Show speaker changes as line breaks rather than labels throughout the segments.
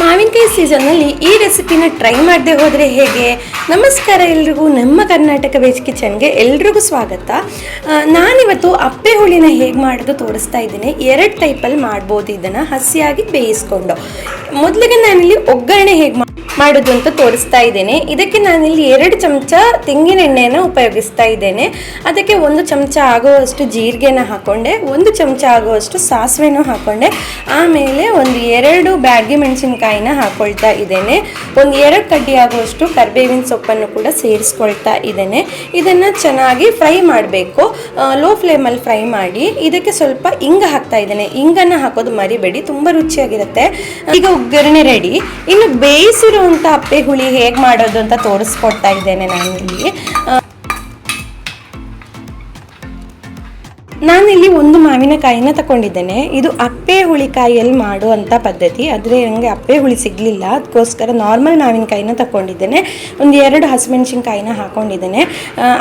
ಮಾವಿನಕಾಯಿ ಸೀಸನ್ನಲ್ಲಿ ಈ ರೆಸಿಪಿನ ಟ್ರೈ ಮಾಡದೆ ಹೋದರೆ ಹೇಗೆ? ನಮಸ್ಕಾರ ಎಲ್ರಿಗೂ, ನಮ್ಮ ಕರ್ನಾಟಕ ವೆಜ್ ಕಿಚನ್ಗೆ ಎಲ್ರಿಗೂ ಸ್ವಾಗತ. ನಾನಿವತ್ತು ಅಪ್ಪೆ ಹುಳಿನ ಹೇಗೆ ಮಾಡೋದು ತೋರಿಸ್ತಾ ಇದ್ದೀನಿ. ಎರಡು ಟೈಪಲ್ಲಿ ಮಾಡ್ಬೋದು ಇದನ್ನು, ಹಸಿಯಾಗಿ ಬೇಯಿಸ್ಕೊಂಡು. ಮೊದಲಿಗೆ ನಾನಿಲ್ಲಿ ಒಗ್ಗರಣೆ ಹೇಗೆ ಮಾಡೋದು ಅಂತ ತೋರಿಸ್ತಾ ಇದ್ದೇನೆ. ಇದಕ್ಕೆ ನಾನಿಲ್ಲಿ 2 ಚಮಚ ತೆಂಗಿನ ಎಣ್ಣೆಯನ್ನು ಉಪಯೋಗಿಸ್ತಾ ಇದ್ದೇನೆ. ಅದಕ್ಕೆ 1 ಚಮಚ ಆಗುವಷ್ಟು ಜೀರಿಗೆನ ಹಾಕ್ಕೊಂಡೆ, 1 ಚಮಚ ಆಗುವಷ್ಟು ಸಾಸಿವೆನೂ ಹಾಕ್ಕೊಂಡೆ, ಆಮೇಲೆ 2 ಬ್ಯಾಡಗಿ ಮೆಣಸಿನಕಾಯಿನ ಹಾಕ್ಕೊಳ್ತಾ ಇದ್ದೇನೆ. 2 ಕಡ್ಡಿ ಆಗುವಷ್ಟು ಕರಿಬೇವಿನ ಸೊಪ್ಪನ್ನು ಕೂಡ ಸೇರಿಸ್ಕೊಳ್ತಾ ಇದ್ದೇನೆ. ಇದನ್ನು ಚೆನ್ನಾಗಿ ಫ್ರೈ ಮಾಡಬೇಕು, ಲೋ ಫ್ಲೇಮಲ್ಲಿ ಫ್ರೈ ಮಾಡಿ. ಇದಕ್ಕೆ ಸ್ವಲ್ಪ ಇಂಗು ಹಾಕ್ತಾ ಇದ್ದೇನೆ. ಇಂಗನ್ನು ಹಾಕೋದು ಮರಿಬೇಡಿ, ತುಂಬ ರುಚಿಯಾಗಿರುತ್ತೆ. ಈಗ ಒಗ್ಗರಣೆ ರೆಡಿ. ಇನ್ನು ಬೇಯಿಸಿರುವಂಥ ಅಪ್ಪೆ ಹುಳಿ ಹೇಗೆ ಮಾಡೋದು ಅಂತ ತೋರಿಸ್ಕೊಡ್ತಾ ಇದ್ದೇನೆ ನಾನಿಲ್ಲಿ. ನಾನಿಲ್ಲಿ 1 ಮಾವಿನಕಾಯಿನ ತಗೊಂಡಿದ್ದೇನೆ. ಇದು ಅಪ್ಪೆ ಹುಳಿಕಾಯಿಯಲ್ಲಿ ಮಾಡುವಂಥ ಪದ್ಧತಿ, ಆದರೆ ನನಗೆ ಅಪ್ಪೆ ಹುಳಿ ಸಿಗಲಿಲ್ಲ, ಅದಕ್ಕೋಸ್ಕರ ನಾರ್ಮಲ್ ಮಾವಿನಕಾಯಿನ ತಗೊಂಡಿದ್ದೇನೆ. 2 ಹಸಿಮೆಣಸಿನ್ಕಾಯಿನ ಹಾಕ್ಕೊಂಡಿದ್ದೇನೆ.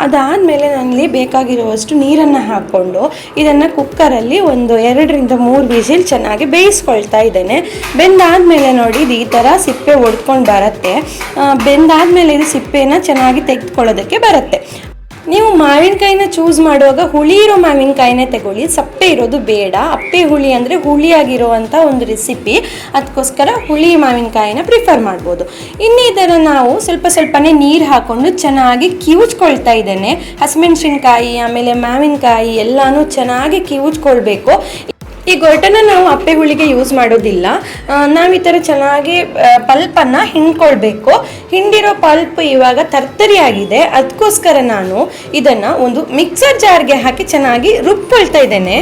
ಅದಾದಮೇಲೆ ನಾನಿಲ್ಲಿ ಬೇಕಾಗಿರುವಷ್ಟು ನೀರನ್ನು ಹಾಕ್ಕೊಂಡು ಇದನ್ನು ಕುಕ್ಕರಲ್ಲಿ 2 ರಿಂದ 3 ವಿಸಿಲ್ ಚೆನ್ನಾಗಿ ಬೇಯಿಸ್ಕೊಳ್ತಾ ಇದ್ದೇನೆ. ಬೆಂದಾದಮೇಲೆ ನೋಡಿ ಇದು ಈ ಥರ ಸಿಪ್ಪೆ ಒಡ್ಕೊಂಡು ಬರುತ್ತೆ. ಬೆಂದಾದಮೇಲೆ ಇದು ಸಿಪ್ಪೆನ ಚೆನ್ನಾಗಿ ತೆಗೆದುಕೊಳ್ಳೋದಕ್ಕೆ ಬರುತ್ತೆ. ನೀವು ಮಾವಿನಕಾಯಿನ ಚೂಸ್ ಮಾಡುವಾಗ ಹುಳಿ ಇರೋ ಮಾವಿನಕಾಯಿನೇ ತಗೊಳ್ಳಿ, ಸಪ್ಪೆ ಇರೋದು ಬೇಡ. ಅಪ್ಪೆ ಹುಳಿ ಅಂದರೆ ಹುಳಿಯಾಗಿರುವಂಥ ಒಂದು ರೆಸಿಪಿ, ಅದಕ್ಕೋಸ್ಕರ ಹುಳಿ ಮಾವಿನಕಾಯಿನ ಪ್ರಿಫರ್ ಮಾಡ್ಬೋದು. ಇನ್ನು ಇದನ್ನು ನಾವು ಸ್ವಲ್ಪನೇ ನೀರು ಹಾಕ್ಕೊಂಡು ಚೆನ್ನಾಗಿ ಕಿವುಚ್ಕೊಳ್ತಾ ಇದ್ದೇನೆ. ಹಸಿಮೆಣಸಿನ್ಕಾಯಿ ಆಮೇಲೆ ಮಾವಿನಕಾಯಿ ಎಲ್ಲನೂ ಚೆನ್ನಾಗಿ ಕಿವುಚ್ಕೊಳ್ಬೇಕು. ಈ ಗೊರಟನ್ನು ನಾವು ಅಪ್ಪೆ ಹುಳಿಗೆ ಯೂಸ್ ಮಾಡೋದಿಲ್ಲ. ನಾವು ಈ ಥರ ಚೆನ್ನಾಗಿ ಪಲ್ಪನ್ನು ಹಿಂಡ್ಕೊಳ್ಬೇಕು. ಹಿಂಡಿರೋ ಪಲ್ಪ್ ಇವಾಗ ತರ್ತರಿಯಾಗಿದೆ, ಅದಕ್ಕೋಸ್ಕರ ನಾನು ಇದನ್ನು ಒಂದು ಮಿಕ್ಸರ್ ಜಾರ್ಗೆ ಹಾಕಿ ಚೆನ್ನಾಗಿ ರುಬ್ಕೊಳ್ತಾ ಇದ್ದೇನೆ.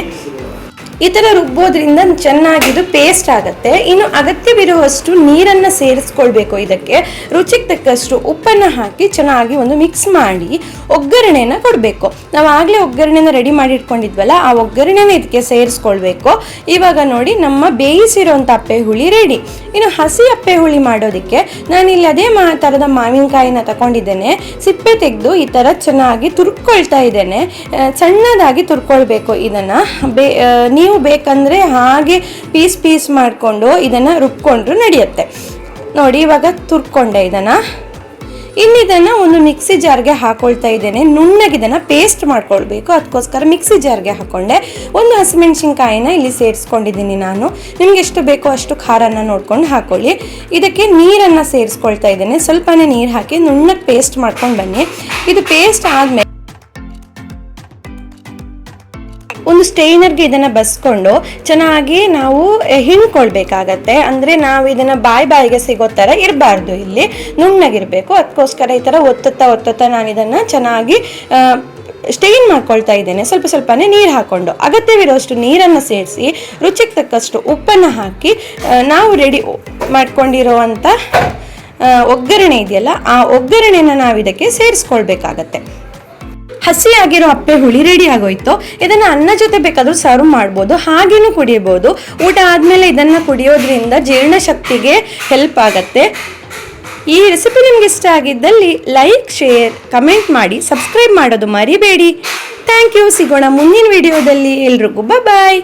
ಈ ಥರ ರುಬ್ಬೋದ್ರಿಂದ ಚೆನ್ನಾಗಿದು ಪೇಸ್ಟ್ ಆಗುತ್ತೆ. ಇನ್ನು ಅಗತ್ಯವಿರುವಷ್ಟು ನೀರನ್ನು ಸೇರಿಸ್ಕೊಳ್ಬೇಕು. ಇದಕ್ಕೆ ರುಚಿಗೆ ತಕ್ಕಷ್ಟು ಉಪ್ಪನ್ನು ಹಾಕಿ ಚೆನ್ನಾಗಿ ಒಂದು ಮಿಕ್ಸ್ ಮಾಡಿ ಒಗ್ಗರಣೆನ ಕೊಡಬೇಕು. ನಾವು ಆಗಲೇ ಒಗ್ಗರಣೆನ ರೆಡಿ ಮಾಡಿ ಇಟ್ಕೊಂಡಿದ್ವಲ್ಲ, ಆ ಒಗ್ಗರಣೆನ ಇದಕ್ಕೆ ಸೇರಿಸ್ಕೊಳ್ಬೇಕು. ಇವಾಗ ನೋಡಿ ನಮ್ಮ ಬೇಯಿಸಿರೋಂಥ ಅಪ್ಪೆ ಹುಳಿ ರೆಡಿ. ಇನ್ನು ಹಸಿ ಅಪ್ಪೆ ಹುಳಿ ಮಾಡೋದಕ್ಕೆ ನಾನಿಲ್ಲಿ ಅದೇ ಥರದ ಮಾವಿನಕಾಯಿನ ತಗೊಂಡಿದ್ದೇನೆ. ಸಿಪ್ಪೆ ತೆಗೆದು ಈ ಥರ ಚೆನ್ನಾಗಿ ತುರ್ಕೊಳ್ತಾ ಇದ್ದೇನೆ. ಸಣ್ಣದಾಗಿ ತುರ್ಕೊಳ್ಬೇಕು ಇದನ್ನು. ನೀವು ಬೇಕಂದರೆ ಹಾಗೆ ಪೀಸ್ ಮಾಡಿಕೊಂಡು ಇದನ್ನು ರುಬ್ಕೊಂಡ್ರು ನಡೆಯುತ್ತೆ. ನೋಡಿ ಇವಾಗ ತುರ್ಕೊಂಡೆ ಇದನ್ನು. ಇನ್ನಿದನ್ನು ಒಂದು ಮಿಕ್ಸಿ ಜಾರ್ಗೆ ಹಾಕೊಳ್ತಾ ಇದ್ದೇನೆ. ನುಣ್ಣಗೆ ಇದನ್ನು ಪೇಸ್ಟ್ ಮಾಡ್ಕೊಳ್ಬೇಕು, ಅದಕ್ಕೋಸ್ಕರ ಮಿಕ್ಸಿ ಜಾರ್ಗೆ ಹಾಕ್ಕೊಂಡೆ. 1 ಹಸಿಮೆಣಸಿನ್ಕಾಯಿನ ಇಲ್ಲಿ ಸೇರಿಸ್ಕೊಂಡಿದ್ದೀನಿ ನಾನು. ನಿಮ್ಗೆ ಎಷ್ಟು ಬೇಕೋ ಅಷ್ಟು ಖಾರನ ನೋಡ್ಕೊಂಡು ಹಾಕೊಳ್ಳಿ. ಇದಕ್ಕೆ ನೀರನ್ನು ಸೇರಿಸ್ಕೊಳ್ತಾ ಇದ್ದೇನೆ. ಸ್ವಲ್ಪನೇ ನೀರು ಹಾಕಿ ನುಣ್ಣಗೆ ಪೇಸ್ಟ್ ಮಾಡ್ಕೊಂಡು ಬನ್ನಿ. ಇದು ಪೇಸ್ಟ್ ಆದಮೇಲೆ ಒಂದು ಸ್ಟೈನರ್ಗೆ ಇದನ್ನು ಬಸ್ಕೊಂಡು ಚೆನ್ನಾಗಿ ನಾವು ಹಿಂಡ್ಕೊಳ್ಬೇಕಾಗತ್ತೆ. ಅಂದರೆ ನಾವು ಇದನ್ನು ಬಾಯಿಗೆ ಸಿಗೋ ಥರ ಇರಬಾರ್ದು, ಇಲ್ಲಿ ನುಣ್ಣಗಿರಬೇಕು. ಅದಕ್ಕೋಸ್ಕರ ಈ ಥರ ಒತ್ತುತ್ತಾ ನಾನು ಇದನ್ನು ಚೆನ್ನಾಗಿ ಸ್ಟೈನ್ ಮಾಡ್ಕೊಳ್ತಾ ಇದ್ದೇನೆ. ಸ್ವಲ್ಪನೇ ನೀರು ಹಾಕ್ಕೊಂಡು ಅಗತ್ಯವಿರೋಷ್ಟು ನೀರನ್ನು ಸೇರಿಸಿ ರುಚಿಗೆ ತಕ್ಕಷ್ಟು ಉಪ್ಪನ್ನು ಹಾಕಿ ನಾವು ರೆಡಿ ಮಾಡ್ಕೊಂಡಿರೋವಂಥ ಒಗ್ಗರಣೆ ಇದೆಯಲ್ಲ, ಆ ಒಗ್ಗರಣೆನ ನಾವು ಇದಕ್ಕೆ ಸೇರಿಸ್ಕೊಳ್ಬೇಕಾಗತ್ತೆ. ಹಸಿಯಾಗಿರೋ ಅಪ್ಪೆ ಹುಳಿ ರೆಡಿ ಆಗೋಯ್ತು. ಇದನ್ನು ಅನ್ನ ಜೊತೆ ಬೇಕಾದರೂ ಸರ್ವ್ ಮಾಡ್ಬೋದು, ಹಾಗೇನೂ ಕುಡಿಯಬಹುದು. ಊಟ ಆದಮೇಲೆ ಇದನ್ನು ಕುಡಿಯೋದ್ರಿಂದ ಜೀರ್ಣಶಕ್ತಿಗೆ ಹೆಲ್ಪ್ ಆಗುತ್ತೆ. ಈ ರೆಸಿಪಿ ನಿಮ್ಗೆ ಇಷ್ಟ ಆಗಿದ್ದಲ್ಲಿ ಲೈಕ್, ಶೇರ್, ಕಮೆಂಟ್ ಮಾಡಿ, ಸಬ್ಸ್ಕ್ರೈಬ್ ಮಾಡೋದು ಮರಿಬೇಡಿ. Thank you. ಸಿಗೋಣ ಮುಂದಿನ ವಿಡಿಯೋದಲ್ಲಿ. ಎಲ್ರಿಗೂ ಬಾಯ್.